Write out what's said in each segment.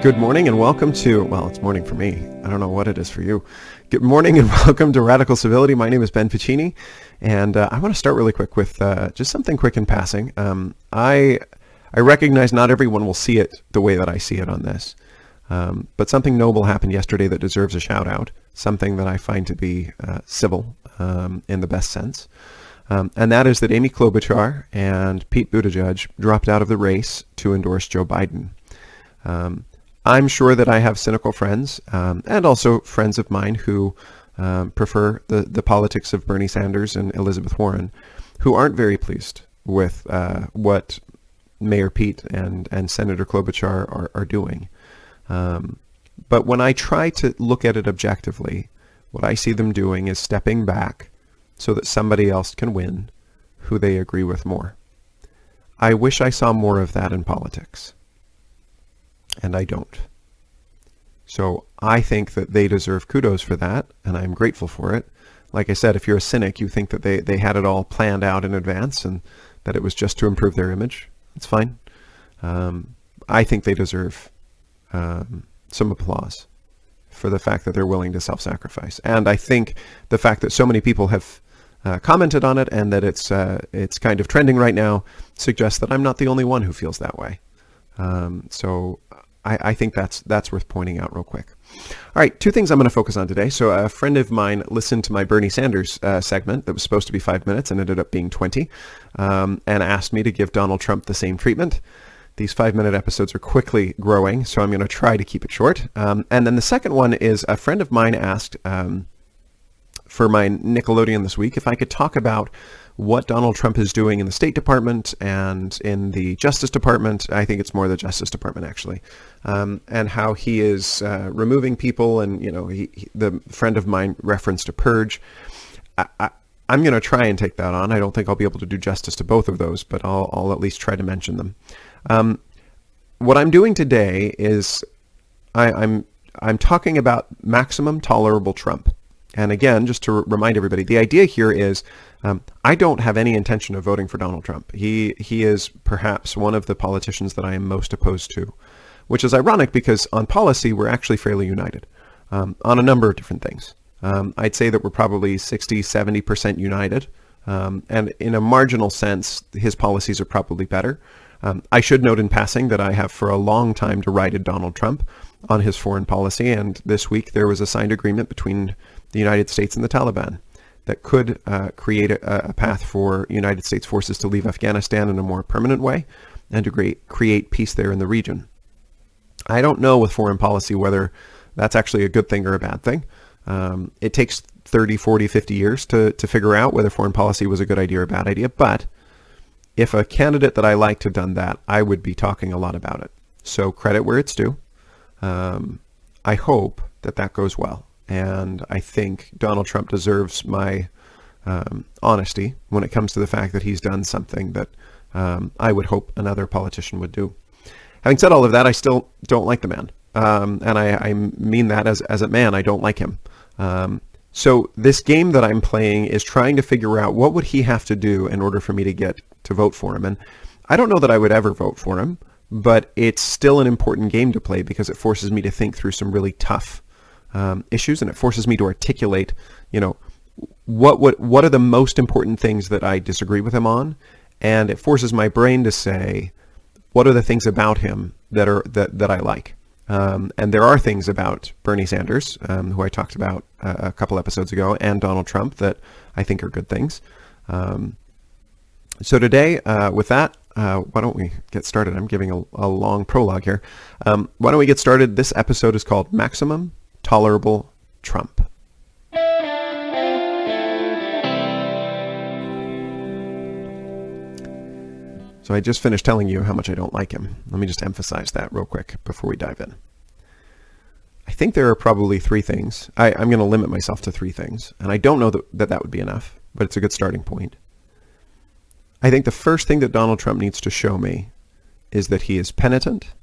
Good morning and welcome to, well, it's morning for me. I don't know what it is for you. Good morning and welcome to Radical Civility. My name is Ben Piccini, and I want to start really quick with just something quick in passing. I recognize not everyone will see it the way that I see it on this, but something noble happened yesterday that deserves a shout out, something that I find to be civil in the best sense. And that is that Amy Klobuchar and Pete Buttigieg dropped out of the race to endorse Joe Biden. I'm sure that I have cynical friends and also friends of mine who prefer the politics of Bernie Sanders and Elizabeth Warren, who aren't very pleased with what Mayor Pete and Senator Klobuchar are doing. But when I try to look at it objectively, what I see them doing is stepping back so that somebody else can win who they agree with more. I wish I saw more of that in politics. And I don't. So I think that they deserve kudos for that, and I'm grateful for it. Like I said, if you're a cynic, you think that they had it all planned out in advance and that it was just to improve their image. It's fine. I think they deserve some applause for the fact that they're willing to self-sacrifice. And I think the fact that so many people have commented on it and that it's kind of trending right now suggests that I'm not the only one who feels that way. So I think that's worth pointing out real quick. All right, two things I'm going to focus on today. So a friend of mine listened to my Bernie Sanders segment that was supposed to be 5 minutes and ended up being 20, and asked me to give Donald Trump the same treatment. These 5-minute episodes are quickly growing, so I'm going to try to keep it short. And then the second one is a friend of mine asked for my Nickelodeon this week if I could talk about what Donald Trump is doing in the State Department and in the Justice Department. I think it's more the Justice Department, actually, and how he is removing people. And, you know, the friend of mine referenced a purge. I'm going to try and take that on. I don't think I'll be able to do justice to both of those, but I'll at least try to mention them. What I'm doing today is I'm talking about maximum tolerable Trump. And again, just to remind everybody, the idea here is I don't have any intention of voting for Donald Trump. He is perhaps one of the politicians that I am most opposed to, which is ironic because on policy, we're actually fairly united on a number of different things. I'd say that we're probably 60, 70% united. And in a marginal sense, his policies are probably better. I should note in passing that I have for a long time derided Donald Trump on his foreign policy. And this week there was a signed agreement between the United States and the Taliban that could create a path for United States forces to leave Afghanistan in a more permanent way and to create peace there in the region. I don't know with foreign policy whether that's actually a good thing or a bad thing. It takes 30, 40, 50 years to figure out whether foreign policy was a good idea or a bad idea. But if a candidate that I liked had done that, I would be talking a lot about it. So credit where it's due. I hope that goes well. And I think Donald Trump deserves my honesty when it comes to the fact that he's done something that I would hope another politician would do. Having said all of that, I still don't like the man. And I mean that as a man, I don't like him. So this game that I'm playing is trying to figure out what would he have to do in order for me to get to vote for him. And I don't know that I would ever vote for him, but it's still an important game to play because it forces me to think through some really tough issues, and it forces me to articulate, you know, what are the most important things that I disagree with him on, and it forces my brain to say, what are the things about him that I like, and there are things about Bernie Sanders, who I talked about a couple episodes ago, and Donald Trump that I think are good things. So today, with that, why don't we get started? I'm giving a long prologue here. Why don't we get started? This episode is called Maximum Tolerable Trump. So I just finished telling you how much I don't like him. Let me just emphasize that real quick before we dive in. I think there are probably three things. I'm going to limit myself to three things, and I don't know that would be enough, but it's a good starting point. I think the first thing that Donald Trump needs to show me is that he is penitent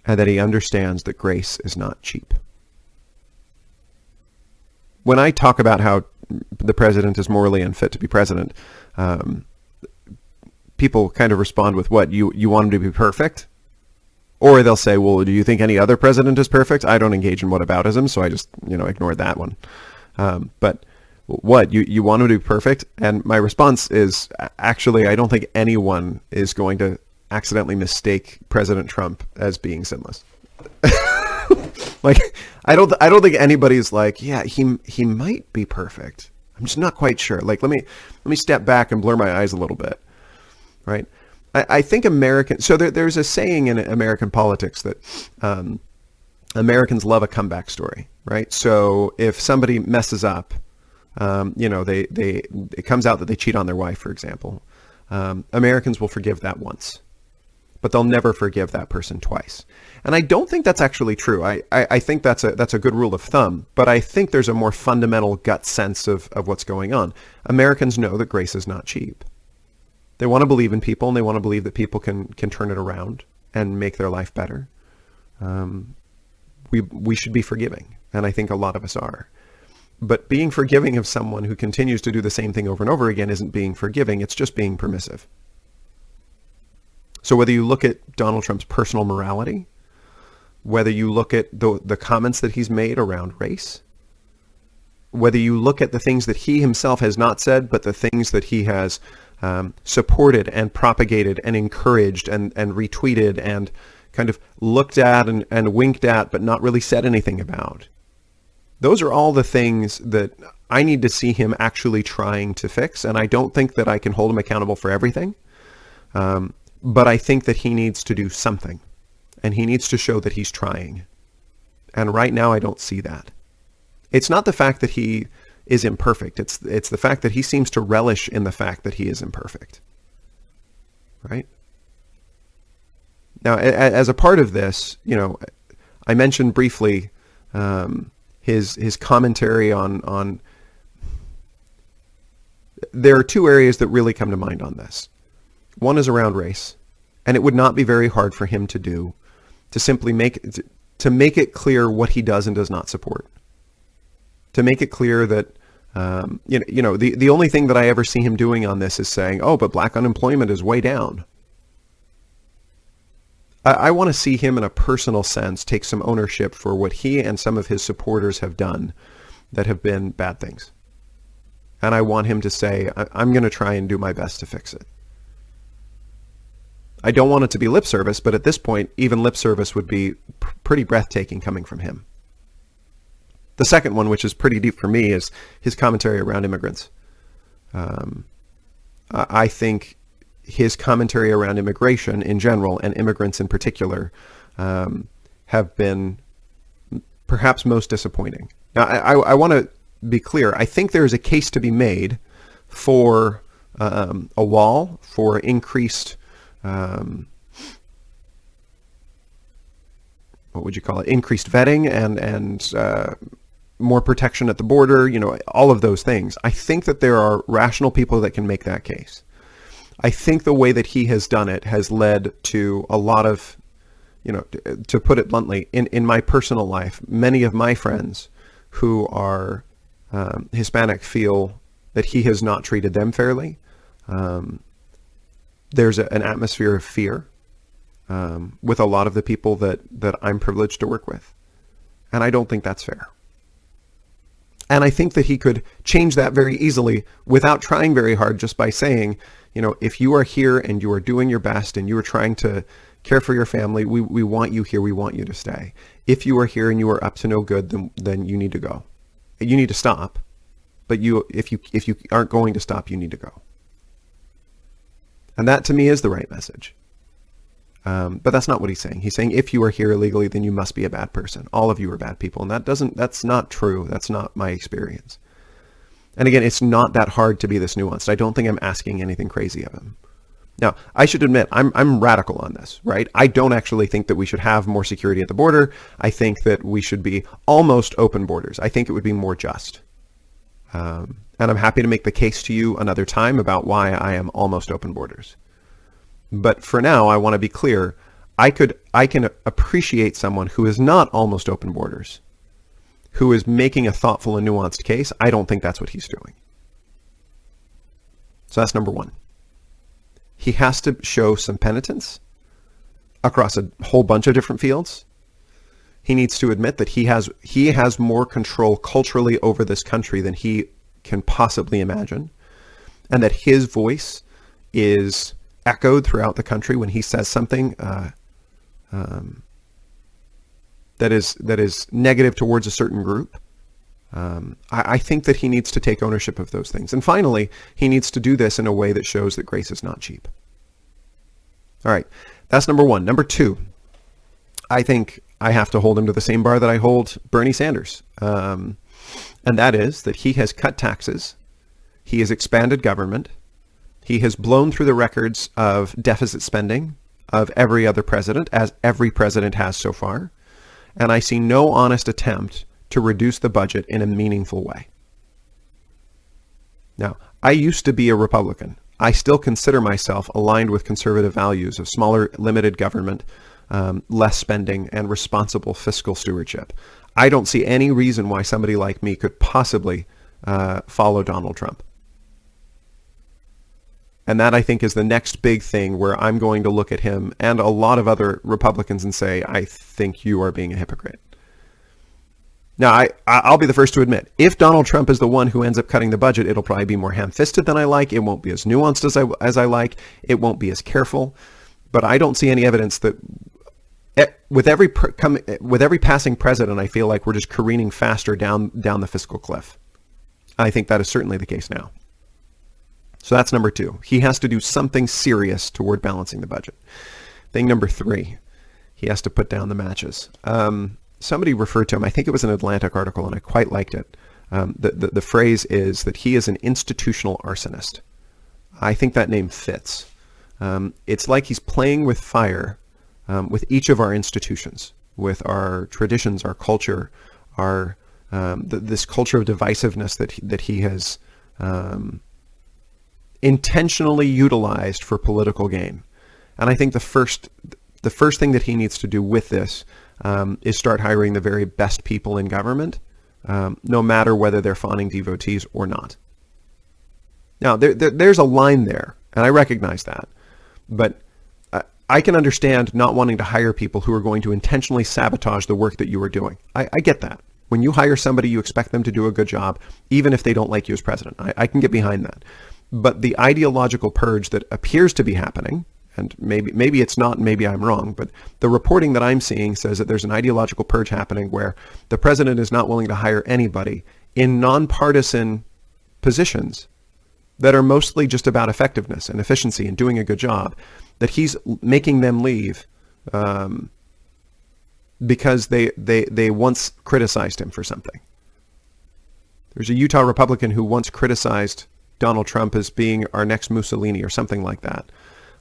and that he understands that grace is not cheap. When I talk about how the president is morally unfit to be president, people kind of respond with, what, you want him to be perfect? Or they'll say, well, do you think any other president is perfect? I don't engage in whataboutism, so I just, ignored that one. But what, you want him to be perfect? And my response is, actually, I don't think anyone is going to accidentally mistake President Trump as being sinless. Like, I don't think anybody's like, yeah, he might be perfect. I'm just not quite sure. Like, let me step back and blur my eyes a little bit, right? I think so there's a saying in American politics that Americans love a comeback story, right? So if somebody messes up, it comes out that they cheat on their wife, for example. Americans will forgive that once, but they'll never forgive that person twice. And I don't think that's actually true. I think that's a good rule of thumb, but I think there's a more fundamental gut sense of what's going on. Americans know that grace is not cheap. They want to believe in people, and they want to believe that people can turn it around and make their life better. We should be forgiving, and I think a lot of us are. But being forgiving of someone who continues to do the same thing over and over again isn't being forgiving, it's just being permissive. So whether you look at Donald Trump's personal morality, whether you look at the comments that he's made around race, whether you look at the things that he himself has not said, but the things that he has supported and propagated and encouraged and retweeted and kind of looked at and winked at, but not really said anything about. Those are all the things that I need to see him actually trying to fix. And I don't think that I can hold him accountable for everything. But I think that he needs to do something. And he needs to show that he's trying. And right now I don't see that. It's not the fact that he is imperfect. It's the fact that he seems to relish in the fact that he is imperfect. Right? Now, as a part of this, I mentioned briefly his commentary on. There are two areas that really come to mind on this. One is around race, and it would not be very hard for him to simply make it clear what he does and does not support. To make it clear that, the only thing that I ever see him doing on this is saying, oh, but black unemployment is way down. I want to see him in a personal sense take some ownership for what he and some of his supporters have done that have been bad things. And I want him to say, I'm going to try and do my best to fix it. I don't want it to be lip service, but at this point, even lip service would be pretty breathtaking coming from him. The second one, which is pretty deep for me, is his commentary around immigrants. I think his commentary around immigration in general and immigrants in particular have been perhaps most disappointing. Now, I want to be clear. I think there's a case to be made for a wall, for increased, what would you call it? Increased vetting and more protection at the border, all of those things. I think that there are rational people that can make that case. I think the way that he has done it has led to a lot of, to put it bluntly, in my personal life, many of my friends who are Hispanic feel that he has not treated them fairly. There's an atmosphere of fear with a lot of the people that I'm privileged to work with. And I don't think that's fair. And I think that he could change that very easily without trying very hard, just by saying, if you are here and you are doing your best and you are trying to care for your family, we want you here. We want you to stay. If you are here and you are up to no good, then you need to go. You need to stop. But if you aren't going to stop, you need to go. And that to me is the right message. But that's not what he's saying. He's saying if you are here illegally, then you must be a bad person. All of you are bad people. And that's not true. That's not my experience. And again, it's not that hard to be this nuanced. I don't think I'm asking anything crazy of him. Now, I should admit, I'm radical on this, right? I don't actually think that we should have more security at the border. I think that we should be almost open borders. I think it would be more just. And I'm happy to make the case to you another time about why I am almost open borders. But for now, I want to be clear. I can appreciate someone who is not almost open borders, who is making a thoughtful and nuanced case. I don't think that's what he's doing. So that's number one. He has to show some penitence. across a whole bunch of different fields. He needs to admit that he has more control culturally over this country than he can possibly imagine, and that his voice is echoed throughout the country when he says something that is negative towards a certain group. I think that he needs to take ownership of those things. And finally, he needs to do this in a way that shows that grace is not cheap. All right, that's number one. Number two, I think I have to hold him to the same bar that I hold Bernie Sanders. And that is that he has cut taxes. He has expanded government. He has blown through the records of deficit spending of every other president, as every president has so far. And I see no honest attempt to reduce the budget in a meaningful way. Now, I used to be a Republican. I still consider myself aligned with conservative values of smaller, limited government, less spending, and responsible fiscal stewardship. I don't see any reason why somebody like me could possibly follow Donald Trump. And that, I think, is the next big thing where I'm going to look at him and a lot of other Republicans and say, I think you are being a hypocrite. Now, I'll be the first to admit, if Donald Trump is the one who ends up cutting the budget, it'll probably be more ham-fisted than I like. It won't be as nuanced as I like. It won't be as careful. But I don't see any evidence that with every passing president, I feel like we're just careening faster down the fiscal cliff. I think that is certainly the case now. So that's number two. He has to do something serious toward balancing the budget. Thing number three, he has to put down the matches. Somebody referred to him, I think it was an Atlantic article, and I quite liked it. The phrase is that he is an institutional arsonist. I think that name fits. It's like he's playing with fire with each of our institutions, with our traditions, our culture, our this culture of divisiveness that he has intentionally utilized for political gain. And I think the first thing that he needs to do with this is start hiring the very best people in government, no matter whether they're fawning devotees or not. Now, there's a line there, and I recognize that. But I can understand not wanting to hire people who are going to intentionally sabotage the work that you are doing. I get that. When you hire somebody, you expect them to do a good job, even if they don't like you as president. I can get behind that. But the ideological purge that appears to be happening, and maybe it's not, and maybe I'm wrong, but the reporting that I'm seeing says that there's an ideological purge happening where the president is not willing to hire anybody in nonpartisan positions that are mostly just about effectiveness and efficiency and doing a good job, that he's making them leave because they once criticized him for something. There's a Utah Republican who once criticized Donald Trump as being our next Mussolini or something like that.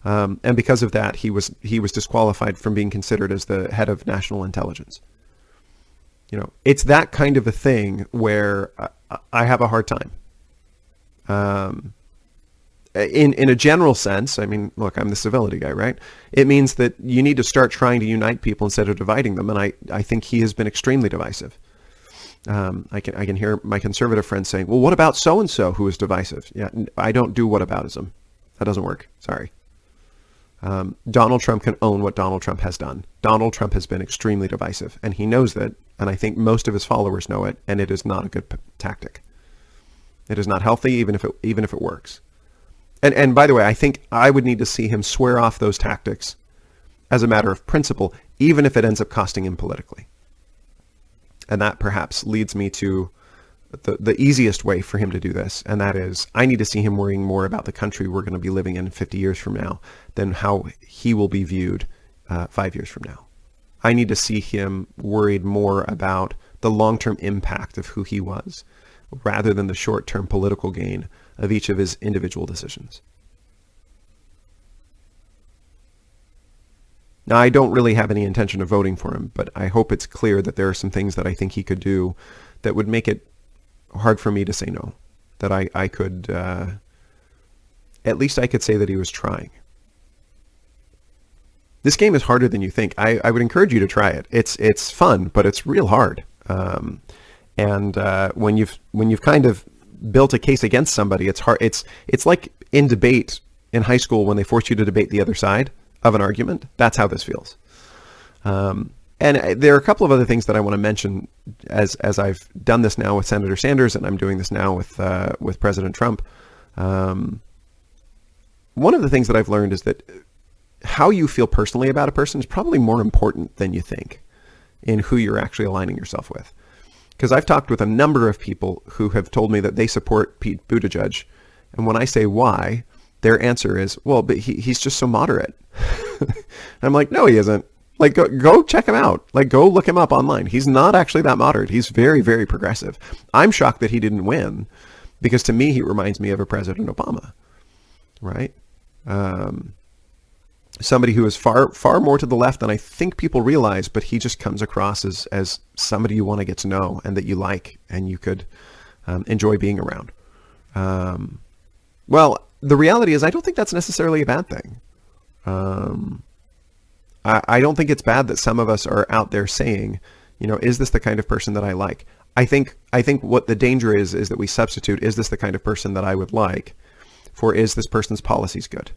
And because of that, he was disqualified from being considered as the head of national intelligence. You know, it's that kind of a thing where I have a hard time. In a general sense, I mean, look, I'm the civility guy, right? It means that you need to start trying to unite people instead of dividing them, and I think he has been extremely divisive. I can hear my conservative friends saying, well, what about so-and-so who is divisive? Yeah, I don't do whataboutism. That doesn't work. Sorry. Donald Trump can own what Donald Trump has done. Donald Trump has been extremely divisive, and he knows that, and I think most of his followers know it, and it is not a good tactic. It is not healthy, even if it works. And by the way, I think I would need to see him swear off those tactics as a matter of principle, even if it ends up costing him politically. And that perhaps leads me to the easiest way for him to do this, and that is I need to see him worrying more about the country we're going to be living in 50 years from now than how he will be viewed 5 years from now. I need to see him worried more about the long-term impact of who he was rather than the short-term political gain of each of his individual decisions. Now, I don't really have any intention of voting for him, but I hope it's clear that there are some things that I think he could do that would make it hard for me to say no, that I could, at least I could say that he was trying. This game is harder than you think. I would encourage you to try it. It's fun, but it's real hard. And when you've kind of built a case against somebody, it's hard. It's like in debate in high school when they force you to debate the other side. of an argument. That's how this feels. And there are a couple of other things that I want to mention as I've done this now with Senator Sanders, and I'm doing this now with President Trump. One of the things that I've learned is that how you feel personally about a person is probably more important than you think in who you're actually aligning yourself with. Because I've talked with a number of people who have told me that they support Pete Buttigieg, and when I say why, their answer is, well, but he's just so moderate. I'm like, no, he isn't. Like, go check him out. Like, go look him up online. He's not actually that moderate. He's very, very progressive. I'm shocked that he didn't win, because to me, he reminds me of a President Obama, right? Somebody who is far, far more to the left than I think people realize, but he just comes across as somebody you want to get to know and that you like and you could enjoy being around. Well, the reality is I don't think that's necessarily a bad thing. I don't think it's bad that some of us are out there saying, is this the kind of person that I like? I think what the danger is that we substitute, is this the kind of person that I would like, for is this person's policies good?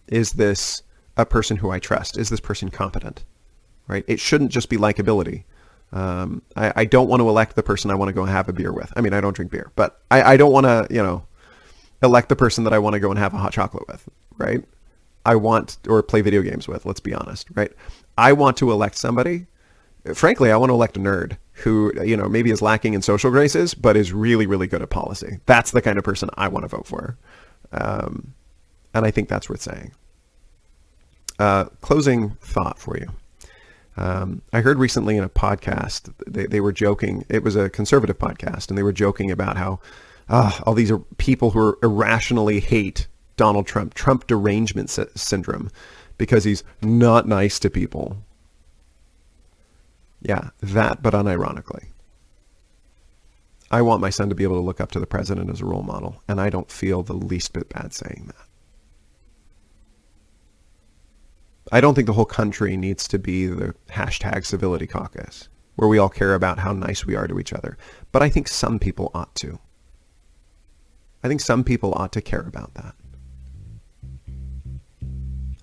Is this a person who I trust? Is this person competent? Right? It shouldn't just be likability. I don't want to elect the person I want to go and have a beer with. I mean, I don't drink beer, but I don't want to, elect the person that I want to go and have a hot chocolate with, right? Or play video games with, let's be honest, right? I want to elect somebody, frankly, I want to elect a nerd who, maybe is lacking in social graces, but is really, really good at policy. That's the kind of person I want to vote for. And I think that's worth saying. Closing thought for you. I heard recently in a podcast, they were joking, it was a conservative podcast, and they were joking about how all these are people who irrationally hate Donald Trump derangement syndrome, because he's not nice to people. Yeah, that, but unironically. I want my son to be able to look up to the president as a role model, and I don't feel the least bit bad saying that. I don't think the whole country needs to be the hashtag civility caucus, where we all care about how nice we are to each other. But I think some people ought to. I think some people ought to care about that.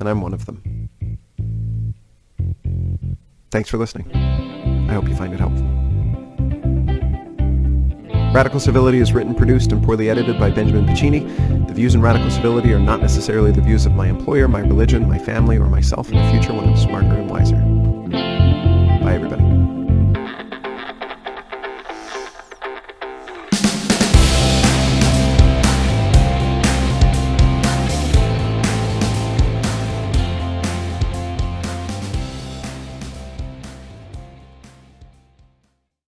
And I'm one of them. Thanks for listening. I hope you find it helpful. Radical Civility is written, produced, and poorly edited by Benjamin Piccini. The views in Radical Civility are not necessarily the views of my employer, my religion, my family, or myself in the future when I'm smarter and wiser. Bye, everybody.